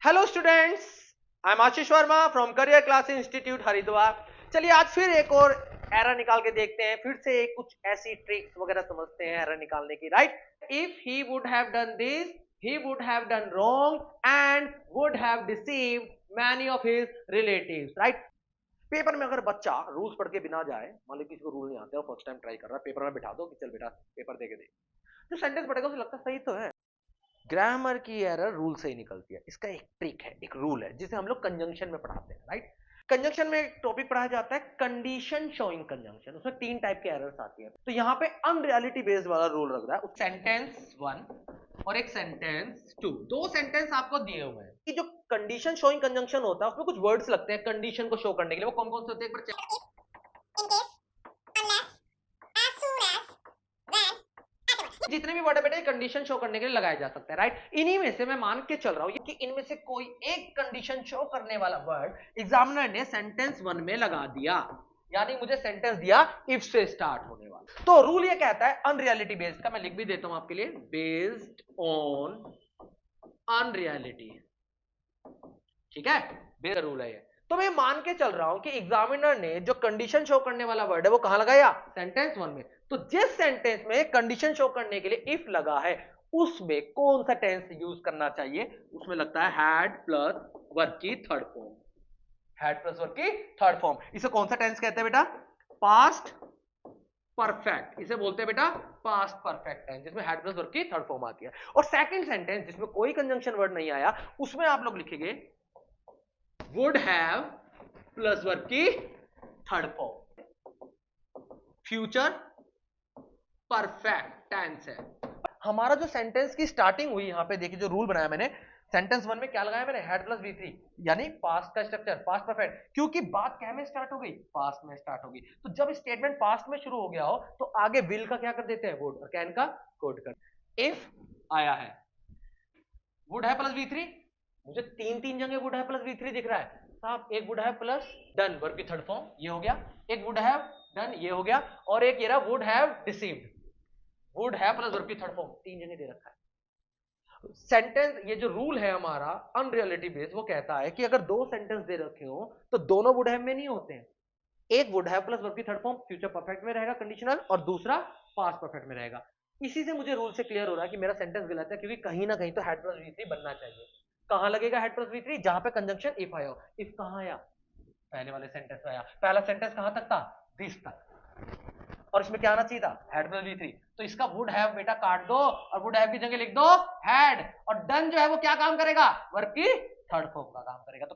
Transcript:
Hello students, I am Ashish Verma from career class institute Haridwar. चलिए आज फिर एक और एरर निकाल के देखते हैं, फिर से कुछ ऐसी ट्रिक्स वगैरह समझते हैं एरर निकालने की। Right, if he would have done this, he would have done wrong and would have deceived many of his relatives. right, paper में अगर बच्चा रूल्स पढ़ के बिना जाए, मान लो किसी को रूल नहीं आते और फर्स्ट टाइम ट्राई कर रहा है, पेपर में बिठा दो कि चल बेटा पेपर दे के दे, जो सेंटेंस पढ़ेगा उसे लगता है सही तो है, ग्रामर की एरर रूल से ही निकलती है। इसका एक ट्रिक है, एक रूल है जिसे हम लोग कंजंक्शन में पढ़ाते हैं। राइट, कंजंक्शन में एक टॉपिक पढ़ाया जाता है कंडीशन शोइंग कंजंक्शन, उसमें तीन टाइप के एरर्स आती है। तो यहाँ पे अनरियलिटी बेस्ड वाला रूल रख रहा है, सेंटेंस वन और एक सेंटेंस टू, दो सेंटेंस आपको दिए हुए हैं कि जो कंडीशन शोइंग कंजंक्शन होता है उसमें कुछ वर्ड्स लगते हैं कंडीशन को शो करने के लिए। वो कौन कौन से होते हैं, एक बार जितने भी वर्ड है बेटा कंडीशन शो करने के लिए लगाया जा सकता है। राइट, इन्हीं में से मैं मान के चल रहा हूं कि इनमें से कोई एक कंडीशन शो करने वाला वर्ड एग्जामिनर ने सेंटेंस वन में लगा दिया, यानी मुझे सेंटेंस दिया इफ से स्टार्ट होने वाला। तो रूल ये कहता है अनरियलिटी बेस्ड का, मैं लिख भी देता हूं आपके लिए, बेस्ड ऑन अनरियलिटी। ठीक है, बेस्ड रूल है ये। तो मैं मान के चल रहा हूं कि एग्जामिनर ने जो कंडीशन शो करने वाला वर्ड है वो कहां लगाया, सेंटेंस वन में। तो जिस सेंटेंस में कंडीशन शो करने के लिए इफ लगा है उसमें कौन सा टेंस यूज करना चाहिए, उसमें लगता है हैड प्लस वर्ब की third form. Had plus verb की थर्ड फॉर्म, इसे कौन सा टेंस कहते हैं बेटा, पास्ट परफेक्ट। इसे बोलते हैं बेटा पास्ट परफेक्ट टेंस, जिसमें हैड प्लस वर्ब की थर्ड फॉर्म आती है। और सेकंड सेंटेंस जिसमें कोई कंजंक्शन वर्ड नहीं आया उसमें आप लोग लिखेंगे वुड हैव प्लस वर्ब की third form, future perfect tense है। हमारा जो सेंटेंस की स्टार्टिंग हुई, यहां पे देखिए जो रूल बनाया मैंने, सेंटेंस वन में क्या लगाया मैंने, हैड प्लस वी थ्री, यानी पास्ट का स्ट्रक्चर पास्ट परफेक्ट, क्योंकि बात क्या में स्टार्ट हो गई, पास्ट में स्टार्ट हो गई। तो जब स्टेटमेंट पास्ट में शुरू हो गया हो तो आगे विल का क्या कर देते हैं, वुड, और कैन का कोड कर। इफ आया है वुड है प्लस वी थ्री, मुझे तीन तीन जगह वुड है प्लस वी थ्री दिख रहा है साहब। एक would have plus done verb की थर्ड फॉर्म, ये हो गया, एक वुड हैव डन, ये हो गया, और एक ये रहा would have deceived, would have plus verb की थर्ड फॉर्म, तीन जगह दे रखा है। सेंटेंस, ये जो रूल है हमारा अनरियलिटी बेस्ड, वो कहता है कि अगर दो सेंटेंस दे रखे हो तो दोनों वुड हैव में नहीं होते हैं। एक वुड हैव प्लस वर्ब की थर्ड फॉर्म फ्यूचर परफेक्ट में रहेगा कंडीशनल, और दूसरा पास्ट परफेक्ट में रहेगा। इसी से मुझे रूल से क्लियर हो रहा है कि मेरा सेंटेंस गलत है, क्योंकि कहीं ना कहीं तो हैड प्लस वी थ्री बनना चाहिए। कहां लगेगा हैड प्लस वी थ्री, जहां पे कंजंक्शन इफ आया हो। इफ कहां आया, पहले वाले सेंटेंस में आया। पहला सेंटेंस कहां तक था, दिस तक, और इसमें क्या आना चाहिए था, हैड प्लस वी थ्री। तो इसका वुड हैव बेटा काट दो और वुड हैव की जगह लिख दो हैड, और डन जो है वो क्या काम करेगा, वर्ब की थर्ड फॉर्म का काम करेगा। तो